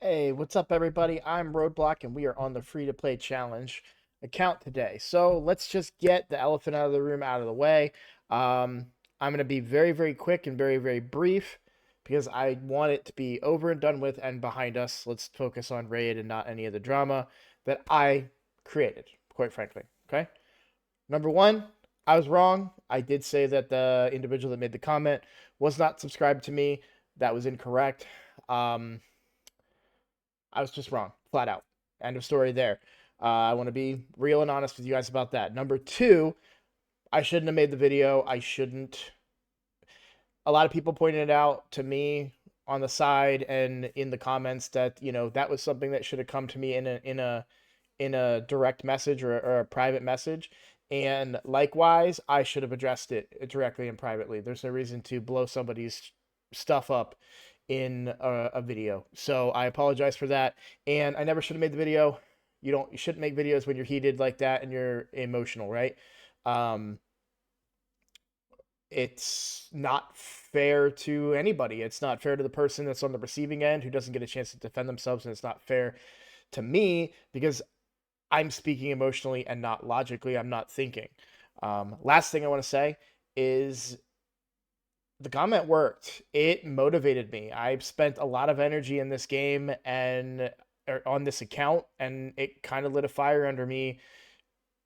Hey, what's up, everybody? I'm Roadblock, and we are on the free-to-play challenge account today. So let's just get the elephant out of the room out of the way. I'm going to be very, very quick and very, very brief because I want it to be over and done with and behind us. Let's focus on Raid and not any of the drama that I created, quite frankly. Okay? Number one, I was wrong. I did say that the individual that made the comment was not subscribed to me. That was incorrect. Um, I was just wrong, flat out. End of story there. I want to be real and honest with you guys about that. Number two, I shouldn't have made the video. I shouldn't. A lot of people pointed it out to me on the side and in the comments that that was something that should have come to me in a direct message or a private message. And likewise, I should have addressed it directly and privately. There's no reason to blow somebody's stuff up in a video. So I apologize for that. And I never should have made the video. You shouldn't make videos when you're heated like that and you're emotional, right? Um, it's not fair to anybody. It's not fair to the person that's on the receiving end who doesn't get a chance to defend themselves, and it's not fair to me because I'm speaking emotionally and not logically. I'm not thinking. Last thing I want to say is the comment worked. It motivated me. I've spent a lot of energy in this game and on this account, and it kind of lit a fire under me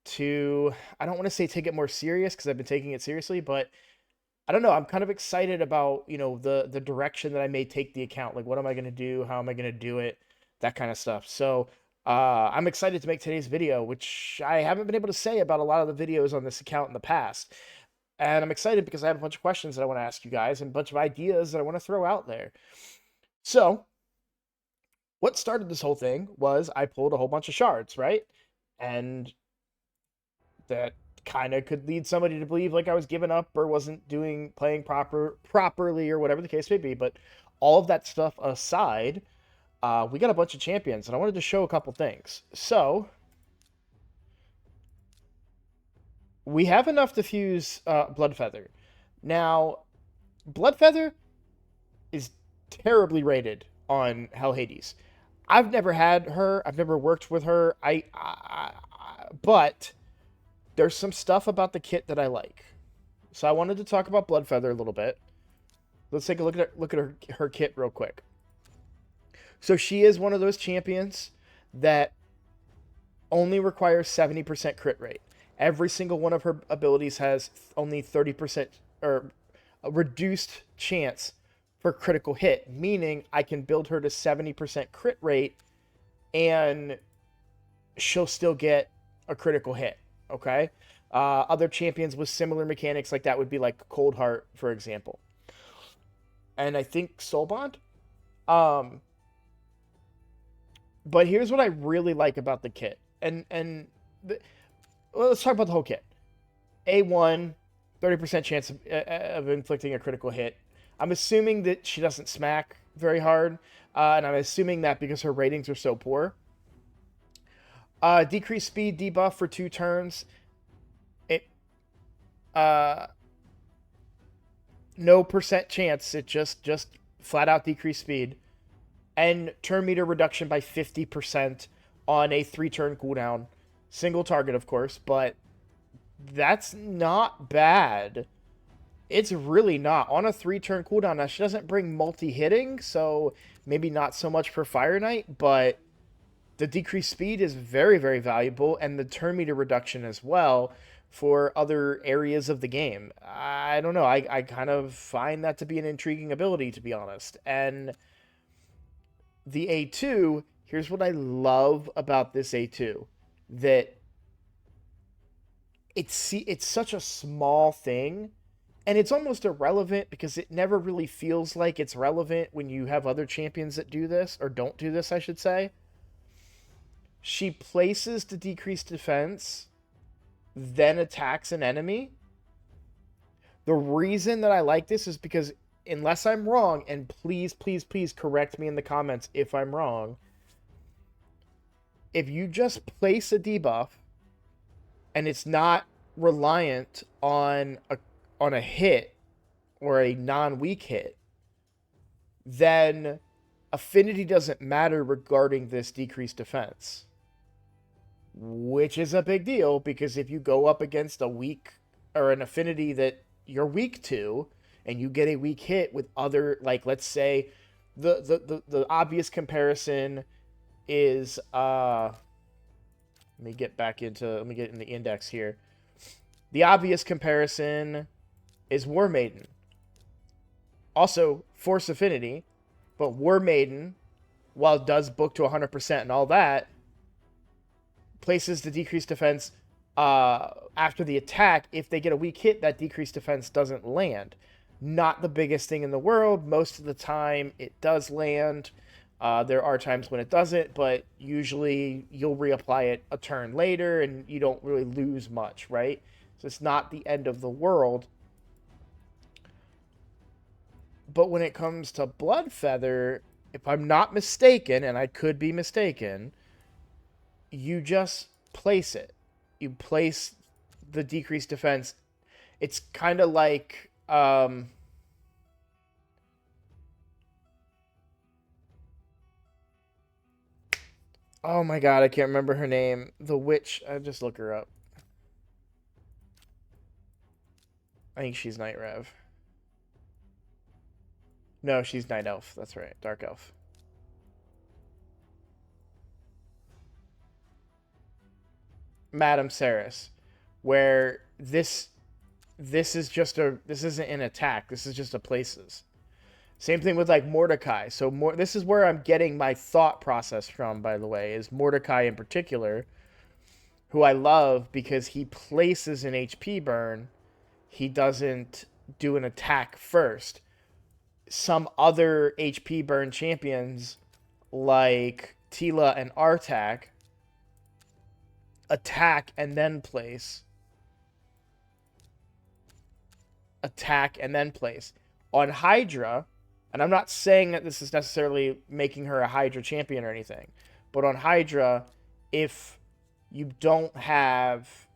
to, I don't want to say take it more serious because I've been taking it seriously, but I don't know. I'm kind of excited about, the direction that I may take the account. Like, what am I going to do? How am I going to do it? That kind of stuff. So, I'm excited to make today's video, which I haven't been able to say about a lot of the videos on this account in the past. And I'm excited because I have a bunch of questions that I want to ask you guys and a bunch of ideas that I want to throw out there. So, what started this whole thing was I pulled a whole bunch of shards, right? And that kind of could lead somebody to believe like I was giving up or wasn't playing properly or whatever the case may be. But all of that stuff aside, we got a bunch of champions, and I wanted to show a couple things. So we have enough to fuse Bloodfeather. Now, Bloodfeather is terribly rated on Hell Hades. I've never had her. I've never worked with her. But there's some stuff about the kit that I like. So I wanted to talk about Bloodfeather a little bit. Let's take a look at her kit real quick. So she is one of those champions that only requires 70% crit rate. Every single one of her abilities has only 30% or a reduced chance for critical hit, meaning I can build her to 70% crit rate and she'll still get a critical hit. Okay. Other champions with similar mechanics like that would be like Cold Heart, for example. And I think Soul Bond. But here's what I really like about the kit. Well, let's talk about the whole kit. A1, 30% chance of inflicting a critical hit. I'm assuming that she doesn't smack very hard, and I'm assuming that because her ratings are so poor. Decreased speed debuff for 2 turns. It no percent chance. It just flat out decreased speed. And turn meter reduction by 50% on a 3-turn cooldown. Single target, of course, but that's not bad. It's really not. On a 3-turn cooldown, now she doesn't bring multi-hitting, so maybe not so much for Fire Knight, but the decreased speed is very, very valuable, and the turn meter reduction as well for other areas of the game. I don't know. I kind of find that to be an intriguing ability, to be honest. And the A2, here's what I love about this A2. That it's such a small thing, and it's almost irrelevant because it never really feels like it's relevant when you have other champions that do this, or don't do this, I should say. She places to decrease defense, then attacks an enemy. The reason that I like this is because, unless I'm wrong, and please, please, please correct me in the comments if I'm wrong, if you just place a debuff and it's not reliant on a hit or a non-weak hit, then affinity doesn't matter regarding this decreased defense, which is a big deal because if you go up against a weak or an affinity that you're weak to and you get a weak hit with other, like, let's say the obvious comparison is let me get in the index here. The obvious comparison is War Maiden. Also, Force Affinity, but War Maiden, while it does book to 100% and all that, places the decreased defense after the attack. If they get a weak hit, that decreased defense doesn't land. Not the biggest thing in the world. Most of the time, it does land. There are times when it doesn't, but usually you'll reapply it a turn later and you don't really lose much, right? So it's not the end of the world. But when it comes to Blood Feather, if I'm not mistaken, and I could be mistaken, you just place it. You place the decreased defense. It's kind of like oh my god, I can't remember her name. The witch. I just look her up. I think she's Night Rev. No, she's Night Elf. That's right, Dark Elf. Madame Saris, where this is just a this isn't an attack. This is just a places. Same thing with like Mordecai. So this is where I'm getting my thought process from, by the way, is Mordecai in particular, who I love because he places an HP burn. He doesn't do an attack first. Some other HP burn champions like Tila and Artak attack and then place. Attack and then place. On Hydra, and I'm not saying that this is necessarily making her a Hydra champion or anything, but on Hydra, if you don't have,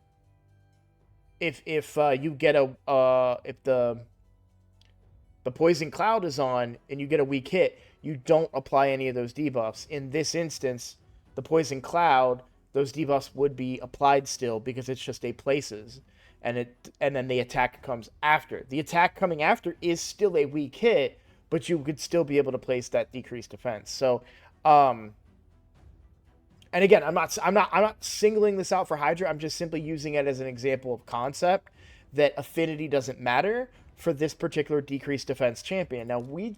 if you get a if the poison cloud is on and you get a weak hit, you don't apply any of those debuffs. In this instance, the poison cloud, those debuffs would be applied still because it's just a places, and then the attack comes after. The attack coming after is still a weak hit, but you could still be able to place that decreased defense. So, and again, I'm not singling this out for Hydra. I'm just simply using it as an example of concept that affinity doesn't matter for this particular decreased defense champion. Now, we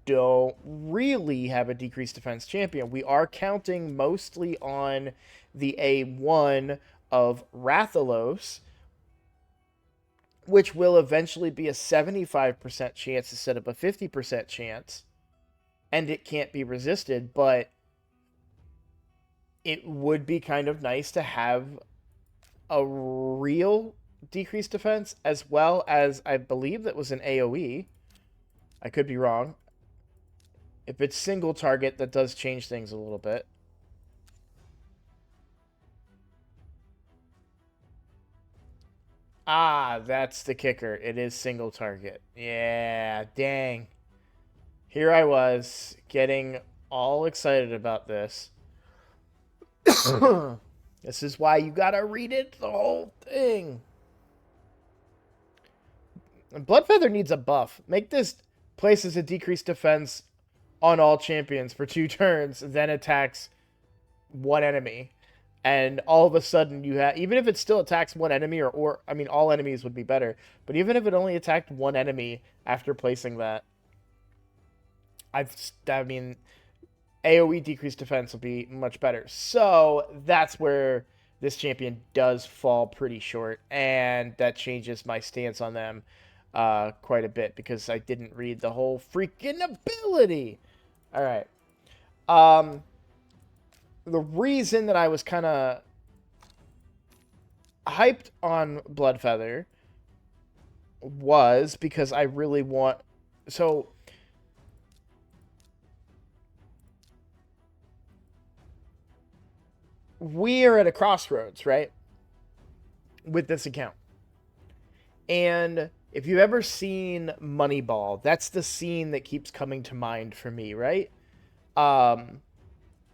don't really have a decreased defense champion. We are counting mostly on the A1 of Rathalos, which will eventually be a 75% chance instead of a 50% chance, and it can't be resisted, but it would be kind of nice to have a real decreased defense, as well as, I believe that was an AoE. I could be wrong. If it's single target, that does change things a little bit. Ah, that's the kicker. It is single target. Yeah, dang. Here I was, getting all excited about this. This is why you gotta read it, the whole thing. Bloodfeather needs a buff. Make this places a decreased defense on all champions for 2 turns, then attacks one enemy. And all of a sudden you have, even if it still attacks one enemy, or I mean, all enemies would be better, but even if it only attacked one enemy after placing that, I mean, AoE decreased defense will be much better. So that's where this champion does fall pretty short, and that changes my stance on them quite a bit because I didn't read the whole freaking ability. All right. The reason that I was kind of hyped on Bloodfeather was because I really want... So, we are at a crossroads, right? With this account. And if you've ever seen Moneyball, that's the scene that keeps coming to mind for me, right? Um,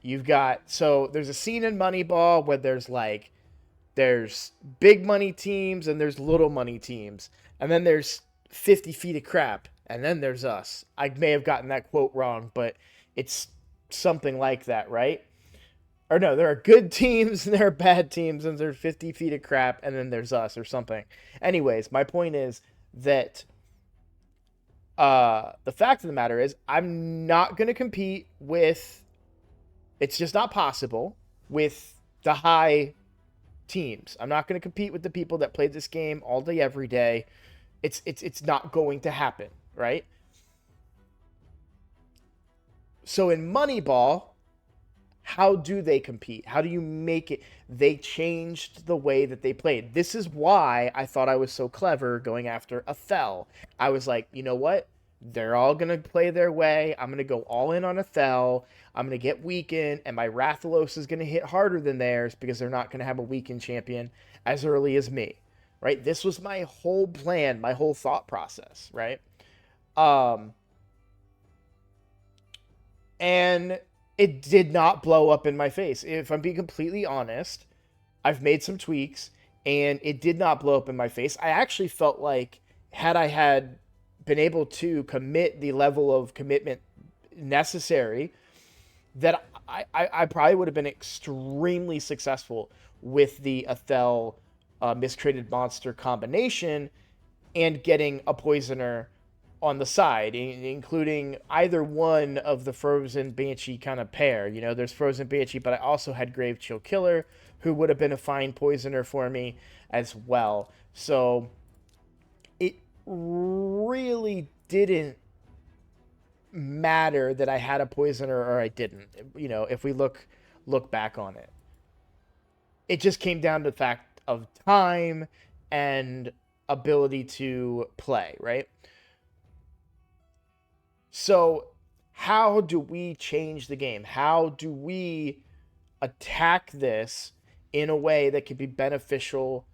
you've got, so there's a scene in Moneyball where there's big money teams and there's little money teams, and then there's 50 feet of crap, and then there's us. I may have gotten that quote wrong, but it's something like that, right? Or no, there are good teams and there are bad teams, and there's 50 feet of crap, and then there's us or something. Anyways, my point is that the fact of the matter is I'm not going to compete with, it's just not possible with the high teams. I'm not going to compete with the people that play this game all day every day. It's not going to happen, right? So in Moneyball, how do they compete? How do you make it? They changed the way that they played. This is why I thought I was so clever going after Athel. I was like, you know what? They're all going to play their way. I'm going to go all in on Athel. I'm going to get weakened, and my Rathalos is going to hit harder than theirs because they're not going to have a weakened champion as early as me, right? This was my whole plan, my whole thought process, right? Um, and it did not blow up in my face. If I'm being completely honest, I've made some tweaks and it did not blow up in my face. I actually felt like had I had been able to commit the level of commitment necessary, that I probably would have been extremely successful with the Athel mistraded monster combination and getting a poisoner on the side, including either one of the Frozen Banshee kind of pair. You know, there's Frozen Banshee, but I also had Grave Chill Killer, who would have been a fine poisoner for me as well. So it really didn't matter that I had a poisoner or I didn't. You know, if we look back on it, it just came down to the fact of time and ability to play, right? So, how do we change the game? How do we attack this in a way that can be beneficial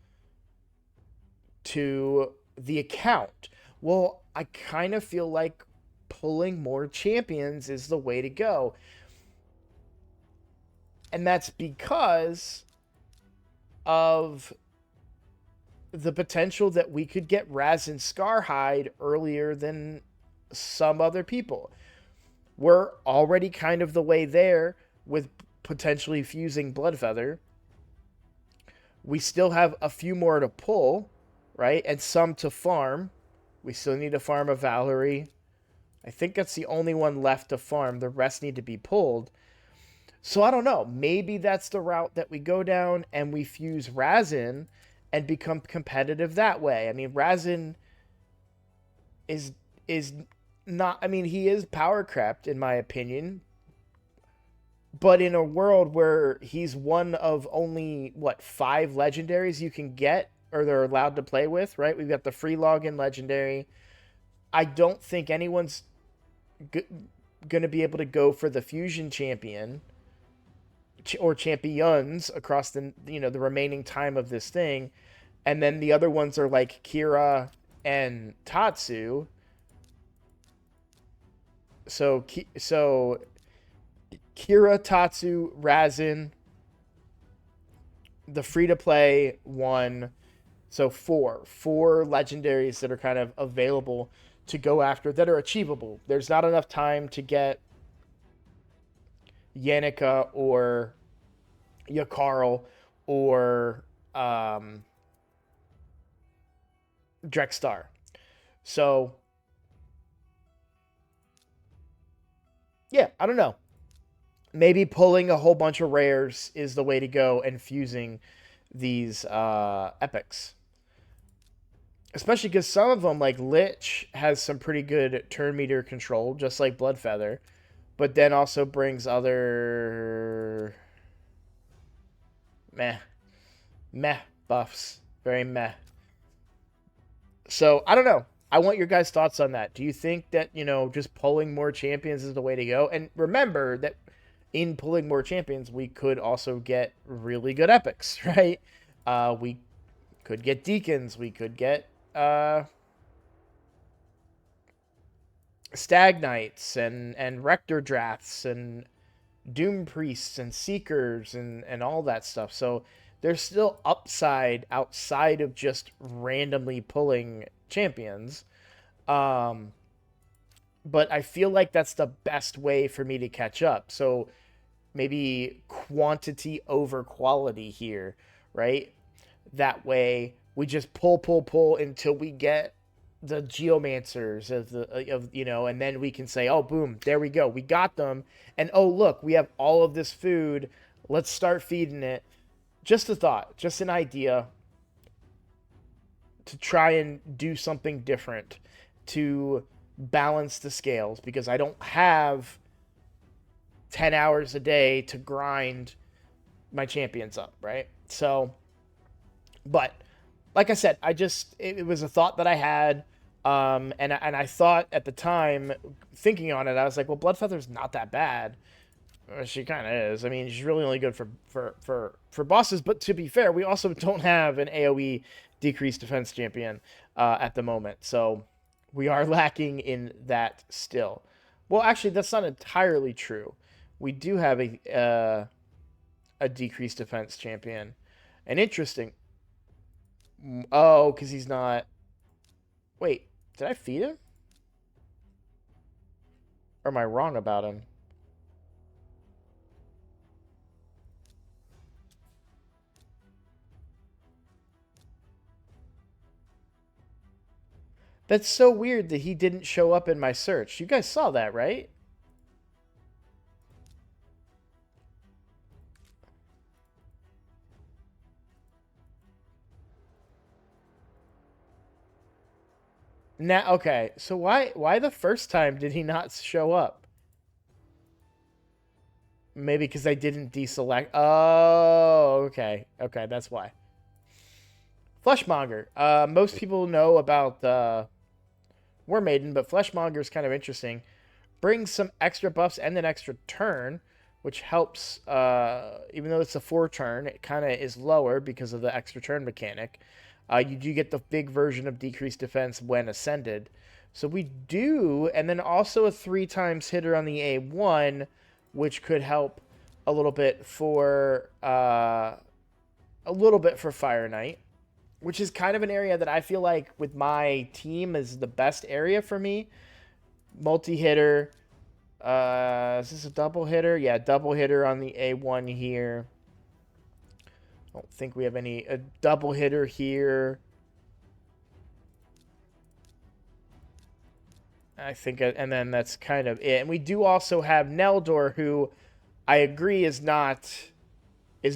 to the account? Well, I kind of feel like pulling more champions is the way to go. And that's because of the potential that we could get Raz and Scarhide earlier than some other people. We're already kind of the way there with potentially fusing Bloodfeather. We still have a few more to pull, right? And some to farm. We still need to farm a Valerie. I think that's the only one left to farm. The rest need to be pulled. So I don't know. Maybe that's the route that we go down and we fuse Razin and become competitive that way. I mean, Razin is not, I mean, he is power crept in my opinion, but in a world where he's one of only what 5 legendaries you can get or they're allowed to play with, right? We've got the free login legendary. I don't think anyone's going to be able to go for the fusion champion or champions across the the remaining time of this thing, and then the other ones are like Kira and Tatsu. So Kira, Tatsu, Razin, the free to play one. So four legendaries that are kind of available to go after that are achievable. There's not enough time to get Yannicka or Yakarl or Drexstar. So yeah, I don't know. Maybe pulling a whole bunch of rares is the way to go and fusing these epics. Especially because some of them, like Lich, has some pretty good turn meter control, just like Bloodfeather, but then also brings other meh buffs. Very meh. So I don't know. I want your guys' thoughts on that. Do you think that, just pulling more champions is the way to go? And remember that in pulling more champions, we could also get really good epics, right? We could get deacons. We could get Stag Knights and Rector Drafts and Doom Priests and Seekers and all that stuff. So there's still upside outside of just randomly pulling champions. Um, but I feel like that's the best way for me to catch up. So maybe quantity over quality here, right? That way we just pull until we get the geomancers of and then we can say, oh boom, there we go, we got them, and oh look, we have all of this food. Let's start feeding it. Just a thought, just an idea to try and do something different to balance the scales because I don't have 10 hours a day to grind my champions up, right? So, but like I said, it was a thought that I had, and I thought at the time, thinking on it, I was like, well, Bloodfeather's not that bad. She kind of is. I mean, she's really only good for bosses. But to be fair, we also don't have an AOE decreased defense champion at the moment, so we are lacking in that still. Well, actually, that's not entirely true. We do have a decreased defense champion, and interesting. Oh, because he's not. Wait, did I feed him? Or am I wrong about him? That's so weird that he didn't show up in my search. You guys saw that, right? Now, okay. So why the first time did he not show up? Maybe because I didn't deselect. Oh, okay. Okay, that's why. Fleshmonger. Most people know about War Maiden, but Fleshmonger is kind of interesting. Brings some extra buffs and an extra turn, which helps. Even though it's a 4 turn, it kind of is lower because of the extra turn mechanic. You do get the big version of decreased defense when ascended. So we do, and then also a 3 times hitter on the A1, which could help a little bit for Fire Knight, which is kind of an area that I feel like with my team is the best area for me. Multi-hitter. Is this a double hitter? Yeah, double hitter on the A1 here. I don't think we have a double hitter here. I think, and then that's kind of it. And we do also have Neldor, who I agree is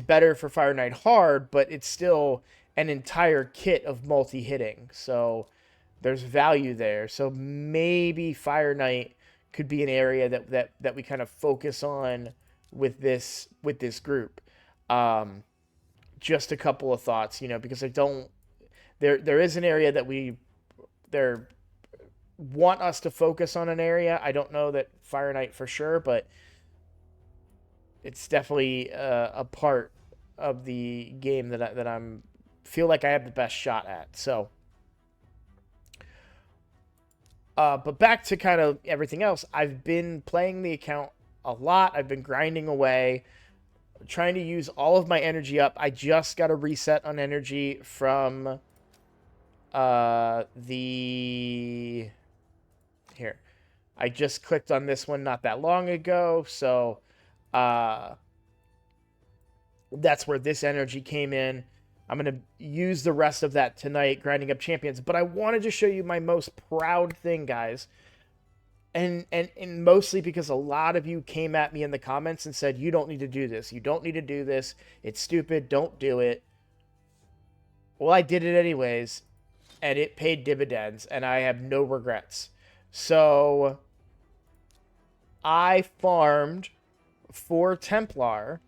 better for Fire Knight hard, but it's still an entire kit of multi-hitting. So there's value there. So maybe Fire Knight could be an area that we kind of focus on with this group. Just a couple of thoughts, because I don't there is an area that they're want us to focus on an area. I don't know that Fire Knight for sure, but it's definitely a part of the game that I'm feel like I have the best shot at. So, but back to kind of everything else. I've been playing the account a lot. I've been grinding away, trying to use all of my energy up. I just got a reset on energy from the here. I just clicked on this one not that long ago, so that's where this energy came in. I'm going to use the rest of that tonight grinding up champions, but I wanted to show you my most proud thing, guys. And mostly because a lot of you came at me in the comments and said, you don't need to do this. You don't need to do this. It's stupid. Don't do it. Well, I did it anyways, and it paid dividends, and I have no regrets. So I farmed 4 Templar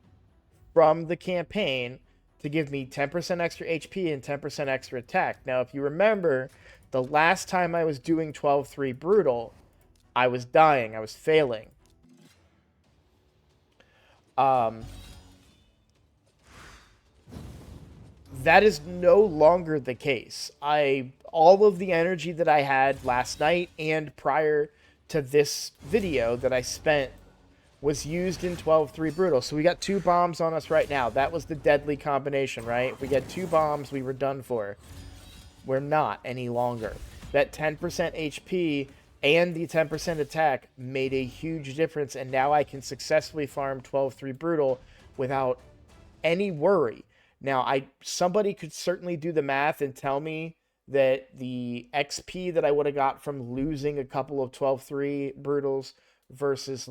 from the campaign to give me 10% extra HP and 10% extra attack. Now, if you remember, the last time I was doing 12-3 Brutal, I was dying. I was failing. That is no longer the case. All of the energy that I had last night and prior to this video that I spent was used in 12-3 Brutal. So we got 2 bombs on us right now. That was the deadly combination, right? We get 2 bombs, we were done for. We're not any longer. That 10% HP and the 10% attack made a huge difference, and now I can successfully farm 12-3 Brutal without any worry. Now, somebody could certainly do the math and tell me that the XP that I would have got from losing a couple of 12-3 Brutals versus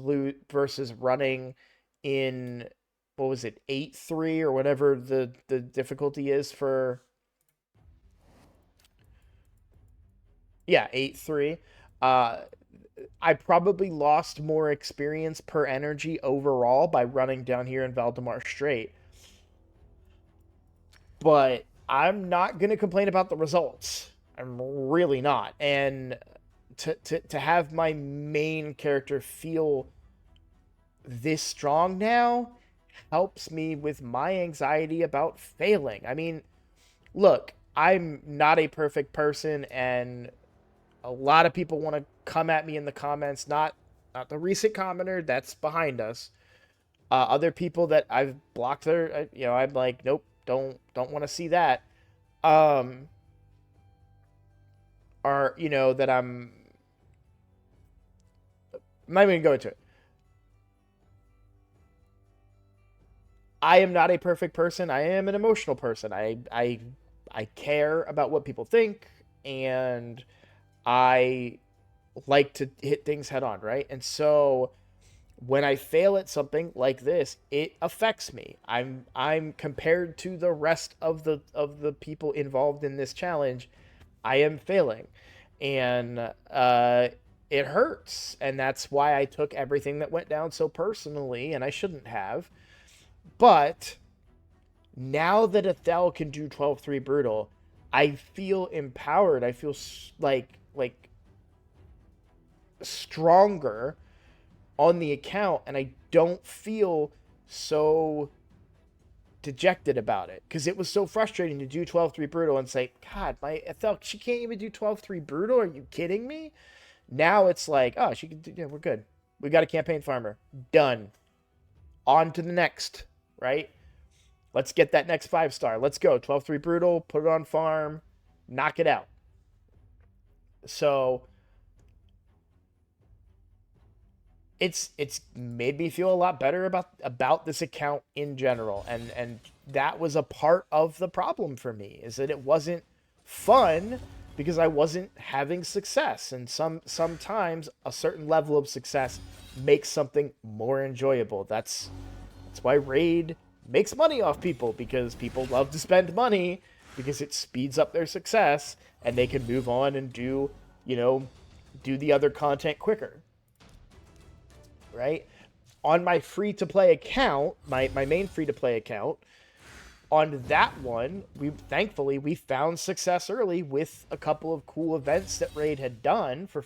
running in, what was it, 8-3 or whatever the difficulty is for, yeah, 8-3. I probably lost more experience per energy overall by running down here in Valdemar Strait. But I'm not going to complain about the results. I'm really not. And to have my main character feel this strong now helps me with my anxiety about failing. I mean, look, I'm not a perfect person, and a lot of people want to come at me in the comments. Not the recent commenter, that's behind us. Other people that I've blocked their, I'm like, nope, don't want to see that. Are that I'm not even gonna go into it. I am not a perfect person. I am an emotional person. I care about what people think, and I like to hit things head on, right? And so when I fail at something like this, it affects me. I'm compared to the rest of the people involved in this challenge. I am failing, and it hurts, and that's why I took everything that went down so personally, and I shouldn't have. But now that Ethel can do 12-3 Brutal, I feel empowered. I feel like stronger on the account, and I don't feel so dejected about it, because it was so frustrating to do 12-3 Brutal and say, God, my Ethel, she can't even do 12-3 Brutal. Are you kidding me? Now it's like, oh, she can do, yeah, we're good. We got a campaign farmer. Done. On to the next, right? Let's get that next 5-star. Let's go. 12-3 Brutal, put it on farm, knock it out. So it's made me feel a lot better about this account in general, and that was a part of the problem for me, is that it wasn't fun because I wasn't having success, and sometimes a certain level of success makes something more enjoyable. That's why Raid makes money off people, because people love to spend money because it speeds up their success and they can move on and do the other content quicker. Right? On my free-to-play account, my main free-to-play account, on that one, thankfully we found success early with a couple of cool events that Raid had done for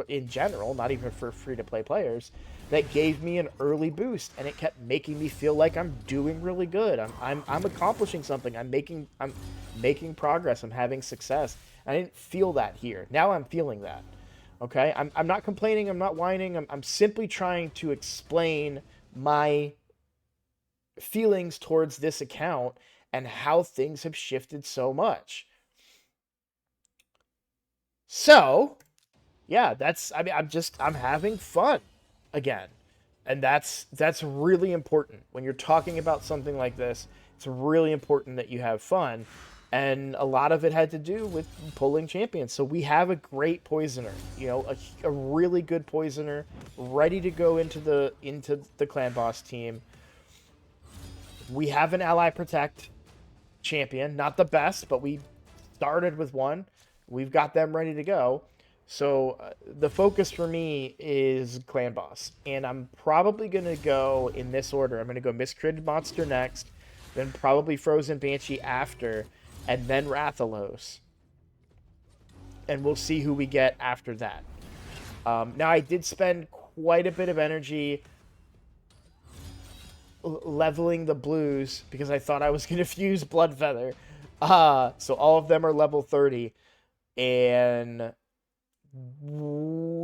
in general, not even for free-to-play players, that gave me an early boost, and it kept making me feel like I'm doing really good. I'm accomplishing something. I'm making progress. I'm having success. I didn't feel that here. Now I'm feeling that. Okay, I'm not complaining, I'm not whining, I'm simply trying to explain my feelings towards this account and how things have shifted so much. So, yeah, I'm having fun again. And that's really important. When you're talking about something like this, it's really important that you have fun. And a lot of it had to do with pulling champions. So we have a great poisoner, a really good poisoner, ready to go into the clan boss team. We have an ally protect champion, not the best, but we started with one. We've got them ready to go. So the focus for me is clan boss, and I'm probably gonna go in this order. I'm gonna go Miscreated Monster next, then probably Frozen Banshee after, and then Rathalos. And we'll see who we get after that. Now, I did spend quite a bit of energy leveling the blues because I thought I was going to fuse Bloodfeather. So all of them are level 30. And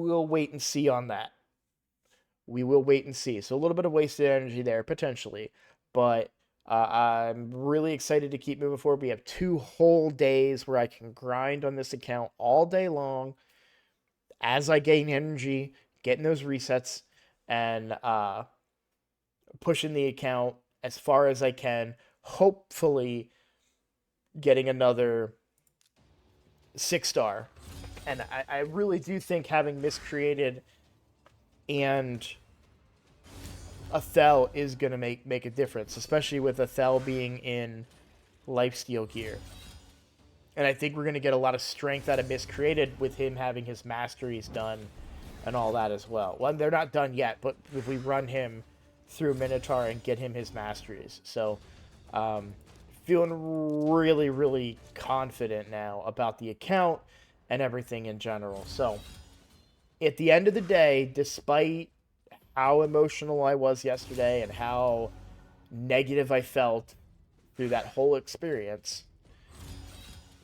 we'll wait and see on that. We will wait and see. So a little bit of wasted energy there potentially, but I'm really excited to keep moving forward. We have 2 whole days where I can grind on this account all day long as I gain energy, getting those resets, and pushing the account as far as I can. Hopefully, getting another 6-star. And I really do think having miscreated and Athel is going to make a difference, especially with Athel being in lifesteal gear. And I think we're going to get a lot of strength out of miscreated with him having his masteries done and all that as well. Well, they're not done yet, but if we run him through Minotaur and get him his masteries. So, feeling really, really confident now about the account and everything in general. So, at the end of the day, despite how emotional I was yesterday and how negative I felt through that whole experience,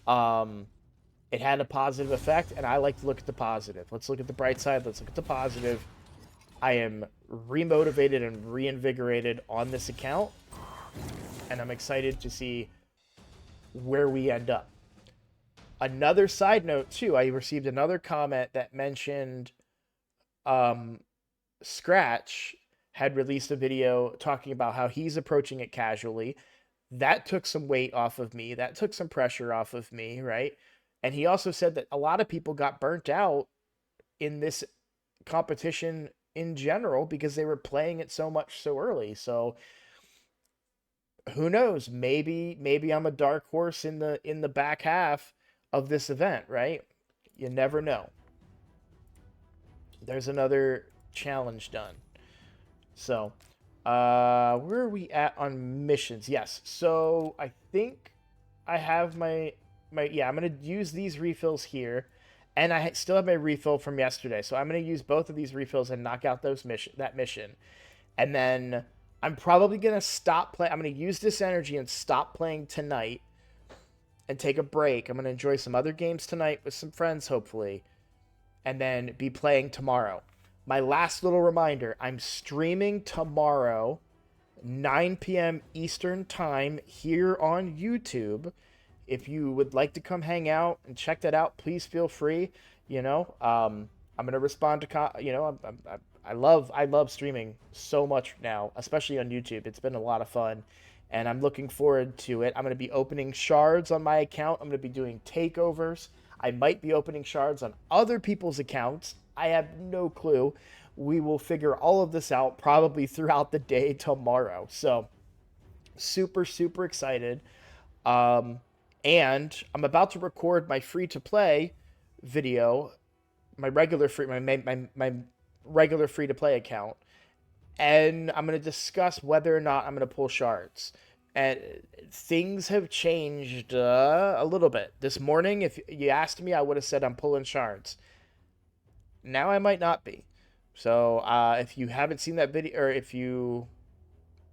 it had a positive effect, and I like to look at the positive. Let's look at the bright side. Let's look at the positive. I am remotivated and reinvigorated on this account, and I'm excited to see where we end up. Another side note, too, I received another comment that mentioned Scratch had released a video talking about how he's approaching it casually. That took some weight off of me. That took some pressure off of me, right? And he also said that a lot of people got burnt out in this competition in general because they were playing it so much so early. So who knows? Maybe I'm a dark horse in the back half of this event, right? You never know. There's another challenge done. So, where are we at on missions? Yes. So, I think I have my yeah, I'm going to use these refills here, and I still have my refill from yesterday. So, I'm going to use both of these refills and knock out that mission. And then I'm probably going to stop playing. I'm going to use this energy and stop playing tonight and take a break. I'm going to enjoy some other games tonight with some friends, hopefully, and then be playing tomorrow. My last little reminder, I'm streaming tomorrow, 9 p.m. Eastern Time here on YouTube. If you would like to come hang out and check that out, please feel free. I'm going to respond to, I love streaming so much now, especially on YouTube. It's been a lot of fun, and I'm looking forward to it. I'm going to be opening shards on my account. I'm going to be doing takeovers. I might be opening shards on other people's accounts. I have no clue. We will figure all of this out probably throughout the day tomorrow. So, super, super excited. And I'm about to record my free-to-play video, my regular free-to-play account, and I'm going to discuss whether or not I'm going to pull shards. And things have changed a little bit. This morning, if you asked me, I would have said I'm pulling shards. Now I might not be. So if you haven't seen that video, or if you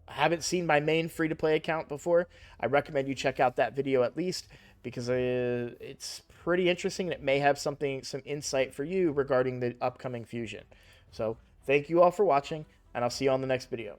haven't seen my main free-to-play account before, I recommend you check out that video at least, because it's pretty interesting, and it may have some insight for you regarding the upcoming fusion. So thank you all for watching, and I'll see you on the next video.